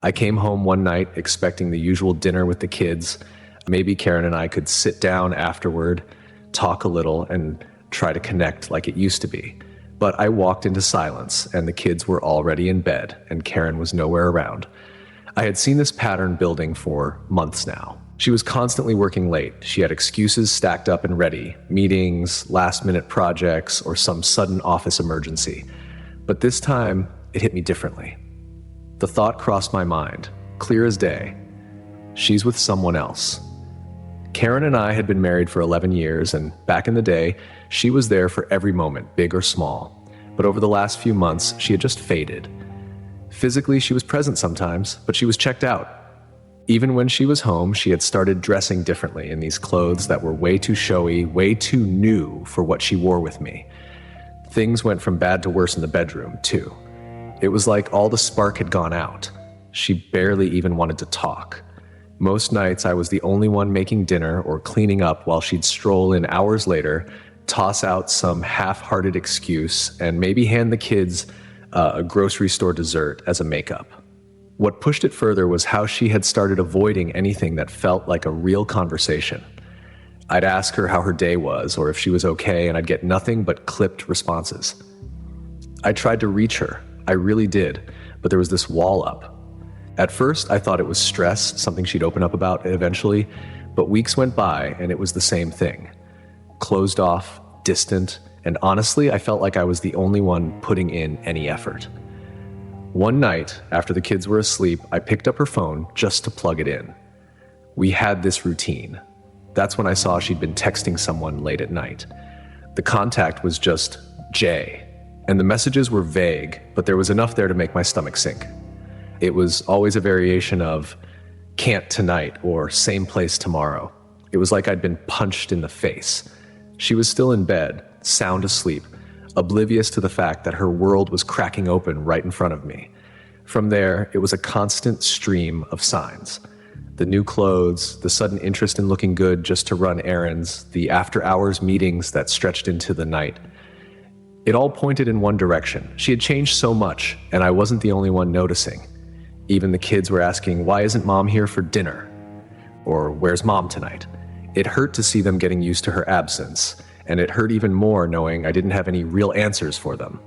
I came home one night expecting the usual dinner with the kids. Maybe Karen and I could sit down afterward, talk a little, and try to connect like it used to be. But I walked into silence, and the kids were already in bed, and Karen was nowhere around. I had seen this pattern building for months now. She was constantly working late. She had excuses stacked up and ready, meetings, last-minute projects, or some sudden office emergency. But this time, it hit me differently. The thought crossed my mind, clear as day. She's with someone else. Karen and I had been married for 11 years, and back in the day, she was there for every moment, big or small. But over the last few months, she had just faded. Physically, she was present sometimes, but she was checked out. Even when she was home, she had started dressing differently in these clothes that were way too showy, way too new for what she wore with me. Things went from bad to worse in the bedroom, too. It was like all the spark had gone out. She barely even wanted to talk. Most nights I was the only one making dinner or cleaning up while she'd stroll in hours later, toss out some half-hearted excuse, and maybe hand the kids a grocery store dessert as a makeup. What pushed it further was how she had started avoiding anything that felt like a real conversation. I'd ask her how her day was or if she was okay, and I'd get nothing but clipped responses. I tried to reach her. I really did, but there was this wall up. At first, I thought it was stress, something she'd open up about eventually, but weeks went by and it was the same thing. Closed off, distant, and honestly, I felt like I was the only one putting in any effort. One night, after the kids were asleep, I picked up her phone just to plug it in. We had this routine. That's when I saw she'd been texting someone late at night. The contact was just Jay. And the messages were vague, but there was enough there to make my stomach sink. It was always a variation of can't tonight or same place tomorrow. It was like I'd been punched in the face. She was still in bed, sound asleep, oblivious to the fact that her world was cracking open right in front of me. From there, it was a constant stream of signs. The new clothes, the sudden interest in looking good just to run errands, the after-hours meetings that stretched into the night. It all pointed in one direction. She had changed so much, and I wasn't the only one noticing. Even the kids were asking, "Why isn't Mom here for dinner?" Or, "Where's Mom tonight?" It hurt to see them getting used to her absence, and it hurt even more knowing I didn't have any real answers for them.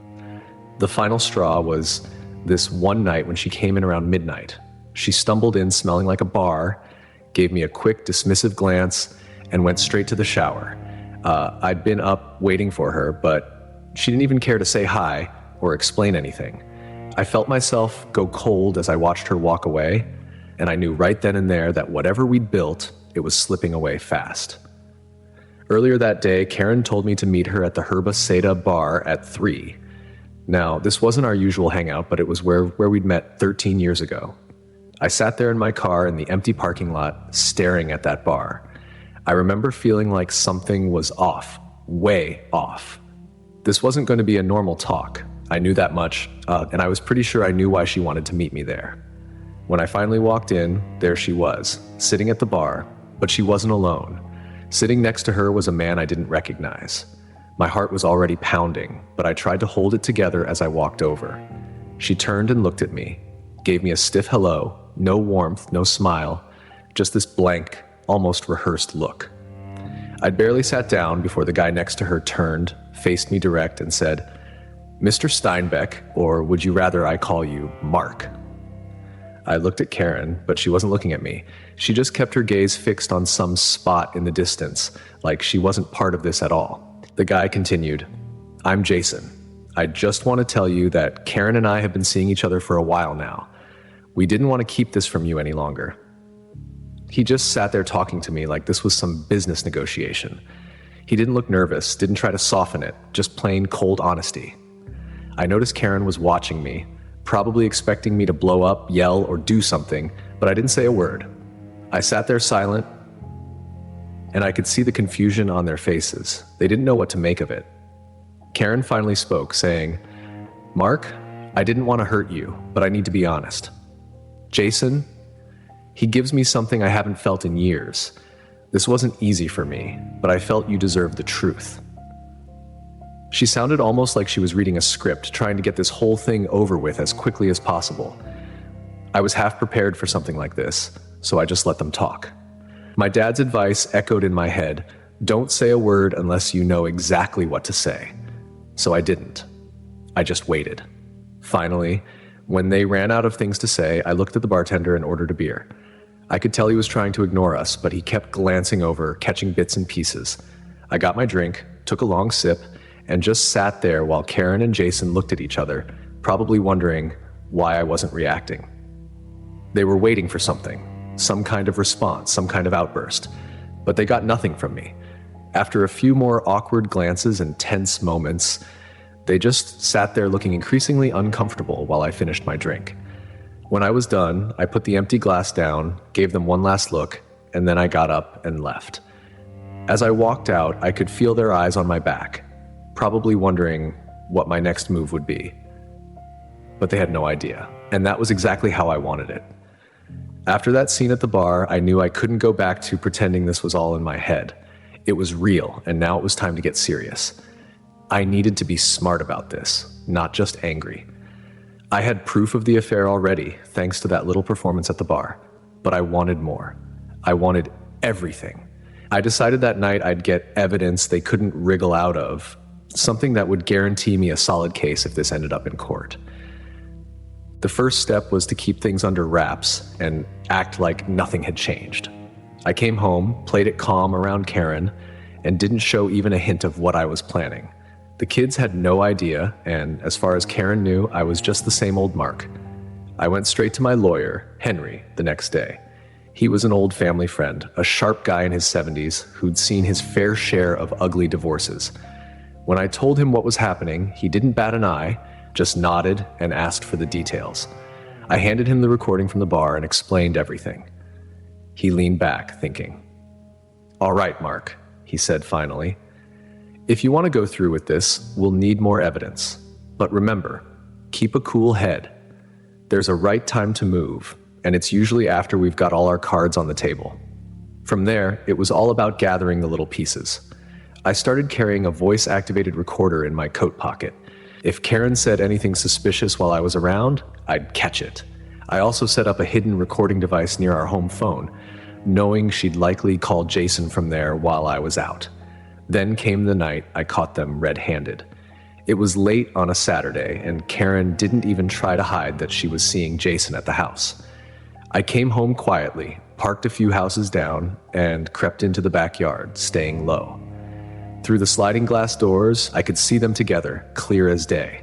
The final straw was this one night when she came in around midnight. She stumbled in smelling like a bar, gave me a quick, dismissive glance, and went straight to the shower. I'd been up waiting for her, but she didn't even care to say hi or explain anything. I felt myself go cold as I watched her walk away, and I knew right then and there that whatever we'd built, it was slipping away fast. Earlier that day, Karen told me to meet her at the Herba Seda bar at 3. Now, this wasn't our usual hangout, but it was where we'd met 13 years ago. I sat there in my car in the empty parking lot, staring at that bar. I remember feeling like something was off, way off. This wasn't going to be a normal talk. I knew that much, and I was pretty sure I knew why she wanted to meet me there. When I finally walked in, there she was, sitting at the bar, but she wasn't alone. Sitting next to her was a man I didn't recognize. My heart was already pounding, but I tried to hold it together as I walked over. She turned and looked at me, gave me a stiff hello, no warmth, no smile, just this blank, almost rehearsed look. I'd barely sat down before the guy next to her turned, faced me direct, and said, "Mr. Steinbeck, or would you rather I call you Mark?" I looked at Karen, but she wasn't looking at me. She just kept her gaze fixed on some spot in the distance, like she wasn't part of this at all. The guy continued, "I'm Jason. I just want to tell you that Karen and I have been seeing each other for a while now. We didn't want to keep this from you any longer." He just sat there talking to me like this was some business negotiation. He didn't look nervous, didn't try to soften it, just plain cold honesty. I noticed Karen was watching me, probably expecting me to blow up, yell, or do something, but I didn't say a word. I sat there silent, and I could see the confusion on their faces. They didn't know what to make of it. Karen finally spoke, saying, "Mark, I didn't want to hurt you, but I need to be honest. Jason, he gives me something I haven't felt in years. This wasn't easy for me, but I felt you deserved the truth." She sounded almost like she was reading a script, trying to get this whole thing over with as quickly as possible. I was half prepared for something like this, so I just let them talk. My dad's advice echoed in my head, don't say a word unless you know exactly what to say. So I didn't. I just waited. Finally, when they ran out of things to say, I looked at the bartender and ordered a beer. I could tell he was trying to ignore us, but he kept glancing over, catching bits and pieces. I got my drink, took a long sip, and just sat there while Karen and Jason looked at each other, probably wondering why I wasn't reacting. They were waiting for something, some kind of response, some kind of outburst, but they got nothing from me. After a few more awkward glances and tense moments, they just sat there looking increasingly uncomfortable while I finished my drink. When I was done, I put the empty glass down, gave them one last look, and then I got up and left. As I walked out, I could feel their eyes on my back, probably wondering what my next move would be. But they had no idea, and that was exactly how I wanted it. After that scene at the bar, I knew I couldn't go back to pretending this was all in my head. It was real, and now it was time to get serious. I needed to be smart about this, not just angry. I had proof of the affair already, thanks to that little performance at the bar. But I wanted more. I wanted everything. I decided that night I'd get evidence they couldn't wriggle out of, something that would guarantee me a solid case if this ended up in court. The first step was to keep things under wraps and act like nothing had changed. I came home, played it calm around Karen, and didn't show even a hint of what I was planning. The kids had no idea, and as far as Karen knew, I was just the same old Mark. I went straight to my lawyer, Henry, the next day. He was an old family friend, a sharp guy in his 70s who'd seen his fair share of ugly divorces. When I told him what was happening, he didn't bat an eye, just nodded and asked for the details. I handed him the recording from the bar and explained everything. He leaned back, thinking. "All right, Mark," he said finally. "If you want to go through with this, we'll need more evidence. But remember, keep a cool head. There's a right time to move, and it's usually after we've got all our cards on the table." From there, it was all about gathering the little pieces. I started carrying a voice-activated recorder in my coat pocket. If Karen said anything suspicious while I was around, I'd catch it. I also set up a hidden recording device near our home phone, knowing she'd likely call Jason from there while I was out. Then came the night I caught them red-handed. It was late on a Saturday, and Karen didn't even try to hide that she was seeing Jason at the house. I came home quietly, parked a few houses down, and crept into the backyard, staying low. Through the sliding glass doors, I could see them together, clear as day.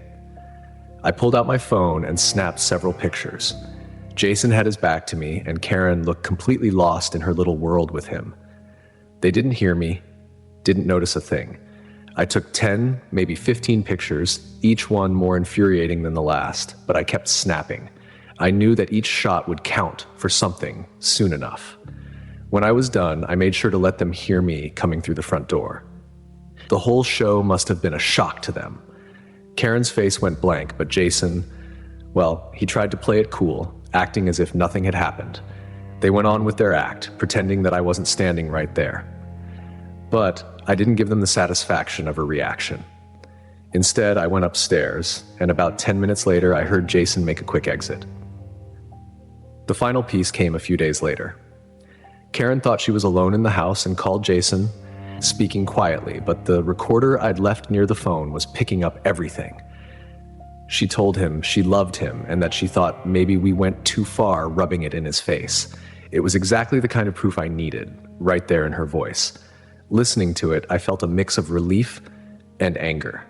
I pulled out my phone and snapped several pictures. Jason had his back to me, and Karen looked completely lost in her little world with him. They didn't hear me, didn't notice a thing. I took 10, maybe 15 pictures, each one more infuriating than the last, but I kept snapping. I knew that each shot would count for something soon enough. When I was done, I made sure to let them hear me coming through the front door. The whole show must have been a shock to them. Karen's face went blank, but Jason, well, he tried to play it cool, acting as if nothing had happened. They went on with their act, pretending that I wasn't standing right there. But I didn't give them the satisfaction of a reaction. Instead, I went upstairs, and about 10 minutes later, I heard Jason make a quick exit. The final piece came a few days later. Karen thought she was alone in the house and called Jason, speaking quietly, but the recorder I'd left near the phone was picking up everything. She told him she loved him and that she thought maybe we went too far rubbing it in his face. It was exactly the kind of proof I needed, right there in her voice. Listening to it, I felt a mix of relief and anger.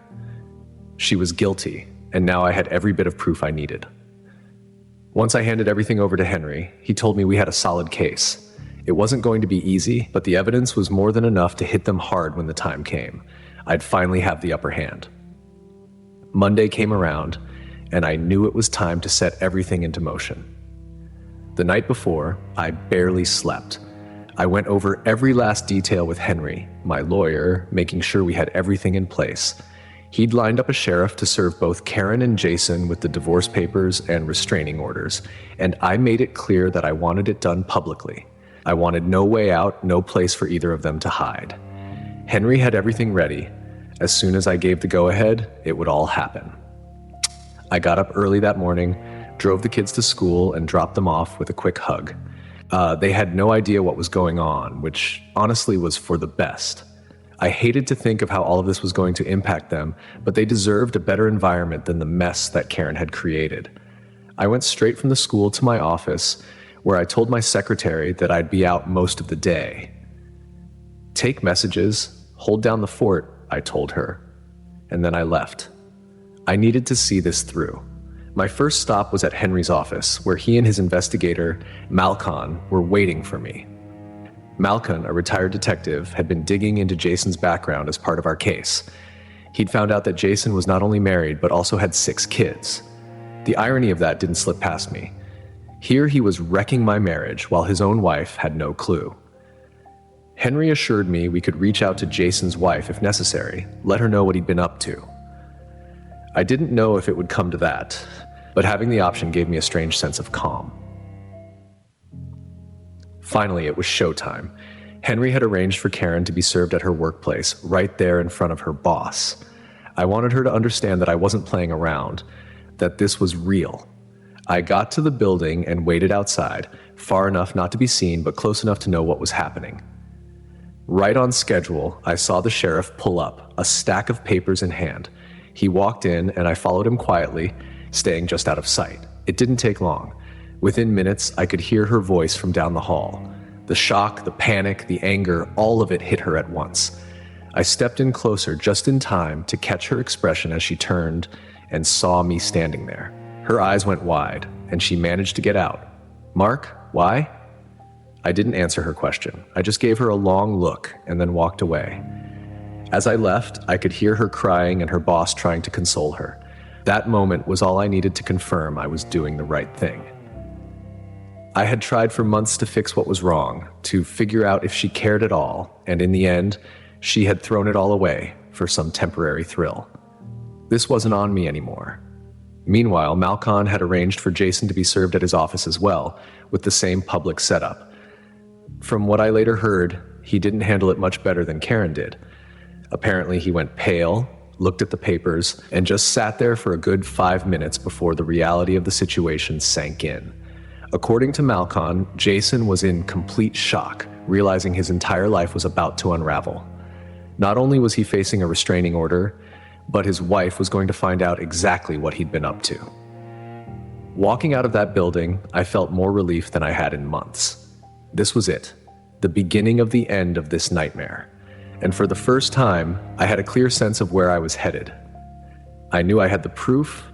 She was guilty, and now I had every bit of proof I needed. Once I handed everything over to Henry, he told me we had a solid case. It wasn't going to be easy, but the evidence was more than enough to hit them hard when the time came. I'd finally have the upper hand. Monday came around, and I knew it was time to set everything into motion. The night before, I barely slept. I went over every last detail with Henry, my lawyer, making sure we had everything in place. He'd lined up a sheriff to serve both Karen and Jason with the divorce papers and restraining orders, and I made it clear that I wanted it done publicly. I wanted no way out, no place for either of them to hide. Henry had everything ready. As soon as I gave the go-ahead, it would all happen. I got up early that morning, drove the kids to school, and dropped them off with a quick hug. They had no idea what was going on, which honestly was for the best. I hated to think of how all of this was going to impact them, but they deserved a better environment than the mess that Karen had created. I went straight from the school to my office, where I told my secretary that I'd be out most of the day. Take messages, hold down the fort, I told her, and then I left. I needed to see this through. My first stop was at Henry's office, where he and his investigator, Malcolm, were waiting for me. Malcolm, a retired detective, had been digging into Jason's background as part of our case. He'd found out that Jason was not only married, but also had 6 kids. The irony of that didn't slip past me. Here he was wrecking my marriage while his own wife had no clue. Henry assured me we could reach out to Jason's wife if necessary, let her know what he'd been up to. I didn't know if it would come to that, but having the option gave me a strange sense of calm. Finally, it was showtime. Henry had arranged for Karen to be served at her workplace, right there in front of her boss. I wanted her to understand that I wasn't playing around, that this was real. I got to the building and waited outside, far enough not to be seen, but close enough to know what was happening. Right on schedule, I saw the sheriff pull up, a stack of papers in hand. He walked in, and I followed him quietly, staying just out of sight. It didn't take long. Within minutes, I could hear her voice from down the hall. The shock, the panic, the anger, all of it hit her at once. I stepped in closer just in time to catch her expression as she turned and saw me standing there. Her eyes went wide, and she managed to get out. "Mark, why?" I didn't answer her question. I just gave her a long look and then walked away. As I left, I could hear her crying and her boss trying to console her. That moment was all I needed to confirm I was doing the right thing. I had tried for months to fix what was wrong, to figure out if she cared at all, and in the end, she had thrown it all away for some temporary thrill. This wasn't on me anymore. Meanwhile, Malcolm had arranged for Jason to be served at his office as well, with the same public setup. From what I later heard, he didn't handle it much better than Karen did. Apparently, he went pale, looked at the papers, and just sat there for a good 5 minutes before the reality of the situation sank in. According to Malcolm, Jason was in complete shock, realizing his entire life was about to unravel. Not only was he facing a restraining order, but his wife was going to find out exactly what he'd been up to. Walking out of that building, I felt more relief than I had in months. This was it, the beginning of the end of this nightmare. And for the first time, I had a clear sense of where I was headed. I knew I had the proof,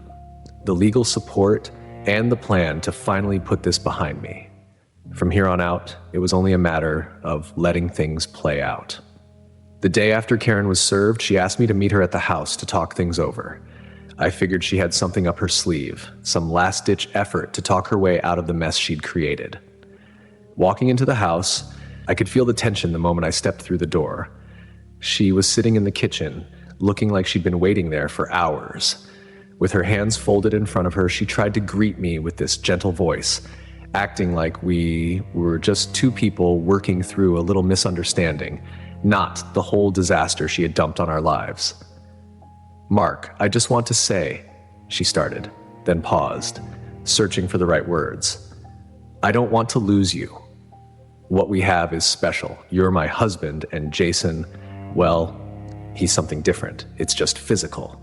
the legal support, and the plan to finally put this behind me. From here on out, it was only a matter of letting things play out. The day after Karen was served, she asked me to meet her at the house to talk things over. I figured she had something up her sleeve, some last-ditch effort to talk her way out of the mess she'd created. Walking into the house, I could feel the tension the moment I stepped through the door. She was sitting in the kitchen, looking like she'd been waiting there for hours. With her hands folded in front of her, she tried to greet me with this gentle voice, acting like we were just 2 people working through a little misunderstanding, not the whole disaster she had dumped on our lives. "Mark, I just want to say," she started, then paused, searching for the right words. "I don't want to lose you. What we have is special. You're my husband, and Jason, well, he's something different. It's just physical."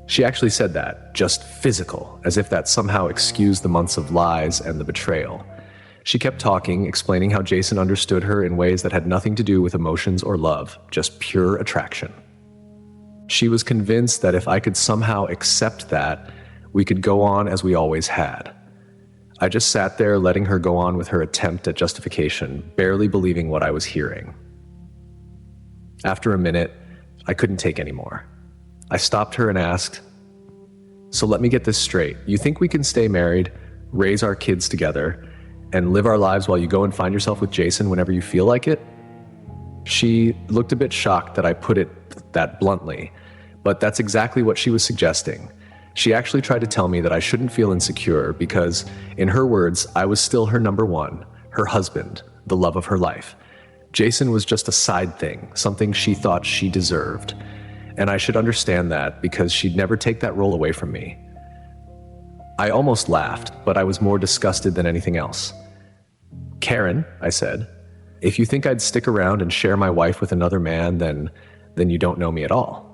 She actually said that, just physical, as if that somehow excused the months of lies and the betrayal. She kept talking, explaining how Jason understood her in ways that had nothing to do with emotions or love, just pure attraction. She was convinced that if I could somehow accept that, we could go on as we always had. I just sat there letting her go on with her attempt at justification, barely believing what I was hearing. After a minute, I couldn't take any more. I stopped her and asked, "So let me get this straight. You think we can stay married, raise our kids together, and live our lives while you go and find yourself with Jason whenever you feel like it?" She looked a bit shocked that I put it that bluntly, but that's exactly what she was suggesting. She actually tried to tell me that I shouldn't feel insecure because, in her words, I was still her number one, her husband, the love of her life. Jason was just a side thing, something she thought she deserved. And I should understand that because she'd never take that role away from me. I almost laughed, but I was more disgusted than anything else. Karen, I said, if you think I'd stick around and share my wife with another man, then you don't know me at all.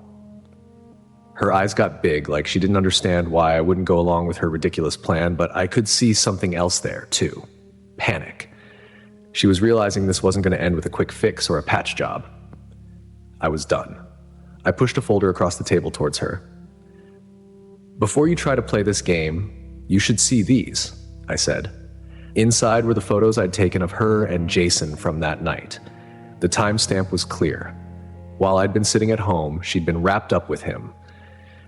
Her eyes got big, like she didn't understand why I wouldn't go along with her ridiculous plan, but I could see something else there, too. Panic. She was realizing this wasn't going to end with a quick fix or a patch job. I was done. I pushed a folder across the table towards her. Before you try to play this game, you should see these, I said. Inside were the photos I'd taken of her and Jason from that night. The timestamp was clear. While I'd been sitting at home, she'd been wrapped up with him.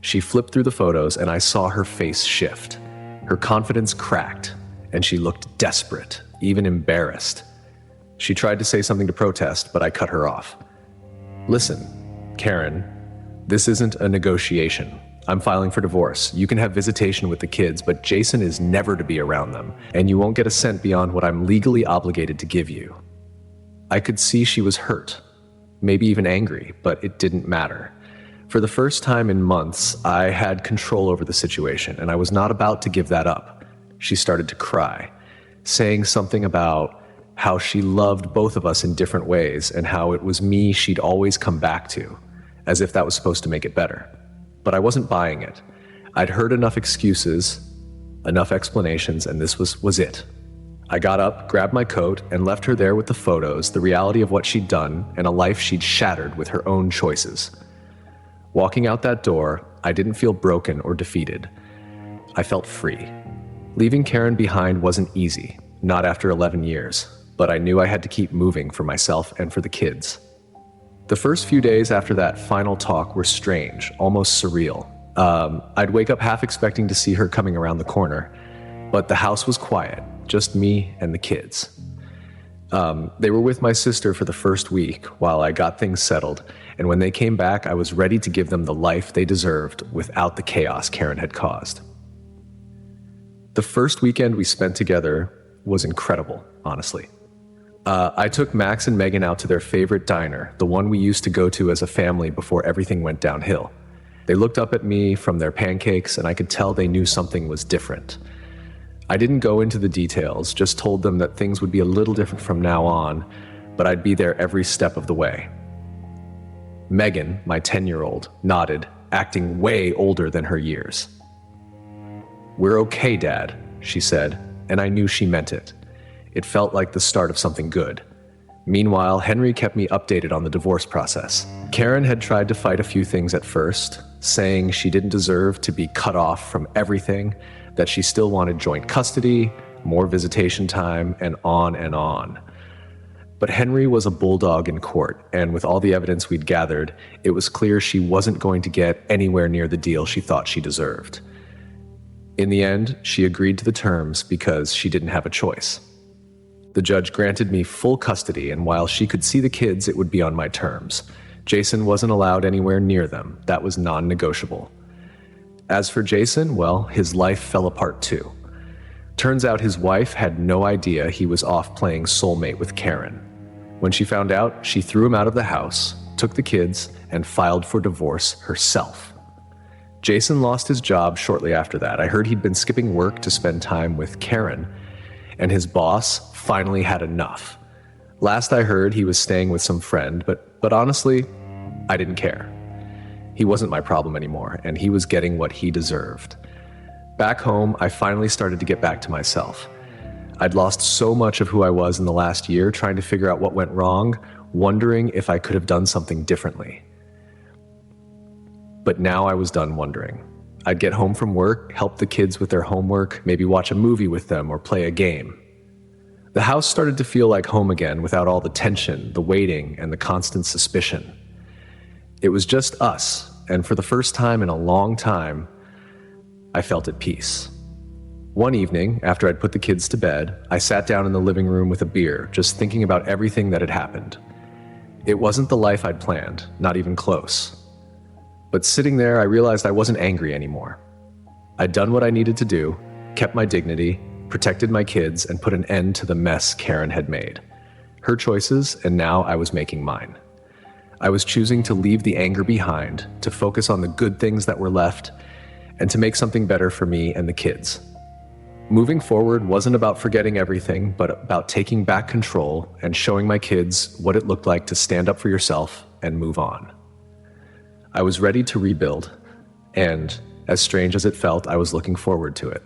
She flipped through the photos and I saw her face shift. Her confidence cracked, and she looked desperate, even embarrassed. She tried to say something to protest, but I cut her off. Listen, Karen, this isn't a negotiation. I'm filing for divorce. You can have visitation with the kids, but Jason is never to be around them, and you won't get a cent beyond what I'm legally obligated to give you. I could see she was hurt, maybe even angry, but it didn't matter. For the first time in months, I had control over the situation, and I was not about to give that up. She started to cry, saying something about how she loved both of us in different ways and how it was me she'd always come back to, as if that was supposed to make it better. But I wasn't buying it. I'd heard enough excuses, enough explanations, and this was it. I got up, grabbed my coat, and left her there with the photos, the reality of what she'd done, and a life she'd shattered with her own choices. Walking out that door, I didn't feel broken or defeated. I felt free. Leaving Karen behind wasn't easy, not after 11 years, but I knew I had to keep moving for myself and for the kids. The first few days after that final talk were strange, almost surreal. I'd wake up half expecting to see her coming around the corner, but the house was quiet, just me and the kids. They were with my sister for the first week while I got things settled, and when they came back, I was ready to give them the life they deserved without the chaos Karen had caused. The first weekend we spent together was incredible, honestly. I took Max and Megan out to their favorite diner, the one we used to go to as a family before everything went downhill. They looked up at me from their pancakes, and I could tell they knew something was different. I didn't go into the details, just told them that things would be a little different from now on, but I'd be there every step of the way. Megan, my 10-year-old, nodded, acting way older than her years. "We're okay, Dad," she said, and I knew she meant it. It felt like the start of something good. Meanwhile, Henry kept me updated on the divorce process. Karen had tried to fight a few things at first, saying she didn't deserve to be cut off from everything, that she still wanted joint custody, more visitation time, and on and on. But Henry was a bulldog in court, and with all the evidence we'd gathered, it was clear she wasn't going to get anywhere near the deal she thought she deserved. In the end, she agreed to the terms because she didn't have a choice. The judge granted me full custody, and while she could see the kids, it would be on my terms. Jason wasn't allowed anywhere near them. That was non-negotiable. As for Jason, well, his life fell apart too. Turns out his wife had no idea he was off playing soulmate with Karen. When she found out, she threw him out of the house, took the kids, and filed for divorce herself. Jason lost his job shortly after that. I heard he'd been skipping work to spend time with Karen, and his boss finally had enough. Last I heard, he was staying with some friend, but honestly, I didn't care. He wasn't my problem anymore, and he was getting what he deserved. Back home, I finally started to get back to myself. I'd lost so much of who I was in the last year trying to figure out what went wrong, wondering if I could have done something differently. But now I was done wondering. I'd get home from work, help the kids with their homework, maybe watch a movie with them or play a game. The house started to feel like home again without all the tension, the waiting, and the constant suspicion. It was just us, and for the first time in a long time, I felt at peace. One evening, after I'd put the kids to bed, I sat down in the living room with a beer, just thinking about everything that had happened. It wasn't the life I'd planned, not even close. But sitting there, I realized I wasn't angry anymore. I'd done what I needed to do, kept my dignity, protected my kids, and put an end to the mess Karen had made. Her choices, and now I was making mine. I was choosing to leave the anger behind, to focus on the good things that were left, and to make something better for me and the kids. Moving forward wasn't about forgetting everything, but about taking back control and showing my kids what it looked like to stand up for yourself and move on. I was ready to rebuild, and as strange as it felt, I was looking forward to it.